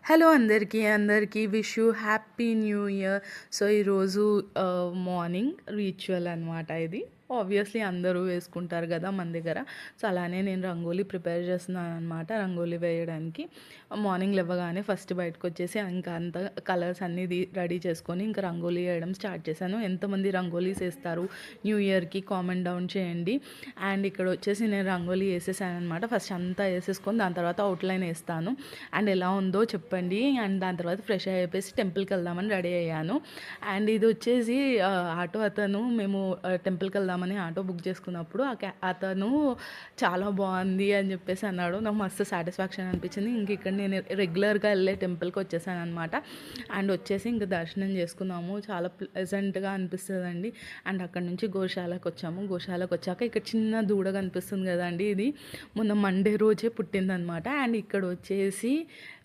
Hello అందరికీ wish you happy new year. So ఈరోజు morning ritual అనమాట ఇది. ఆబ్వియస్లీ అందరూ వేసుకుంటారు కదా మన దగ్గర. సో అలానే నేను రంగోలీ ప్రిపేర్ చేస్తున్నాను అనమాట. రంగోలీ వేయడానికి మార్నింగ్ లేవగానే ఫస్ట్ బయటకు వచ్చేసి ఇంకా అంత కలర్స్ అన్నీ రెడీ చేసుకొని ఇంకా రంగోలీ వేయడం స్టార్ట్ చేశాను. ఎంతమంది రంగోలీస్ వేస్తారు న్యూ ఇయర్కి కామెంట్ డౌన్ చేయండి. అండ్ ఇక్కడ వచ్చేసి నేను రంగోలీ వేసేసాను అనమాట. ఫస్ట్ అంతా వేసేసుకొని దాని తర్వాత అవుట్లైన్ వేస్తాను. అండ్ ఎలా ఉందో చెప్పండి. అండ్ దాని తర్వాత ఫ్రెష్ అయిపోయి టెంపుల్కి వెళ్దామని రెడీ అయ్యాను. అండ్ ఇది వచ్చేసి ఆటో అతను మేము టెంపుల్కి వెళ్దామని ఆటో బుక్ చేసుకున్నప్పుడు అతను చాలా బాగుంది అని చెప్పేసి అన్నాడు. నాకు మస్తు సాటిస్ఫాక్షన్ అనిపించింది. ఇంక ఇక్కడ నేను రెగ్యులర్గా వెళ్ళే టెంపుల్కి వచ్చేసాను అనమాట. అండ్ వచ్చేసి ఇంకా దర్శనం చేసుకున్నాము. చాలా ప్లెజెంట్గా అనిపిస్తుందండి. అండ్ అక్కడ నుంచి గోశాలకు వచ్చాము. గోశాలకు వచ్చాక ఇక్కడ చిన్న దూడ కనిపిస్తుంది కదండి, ఇది మొన్న మండే రోజే పుట్టిందనమాట. అండ్ ఇక్కడ వచ్చేసి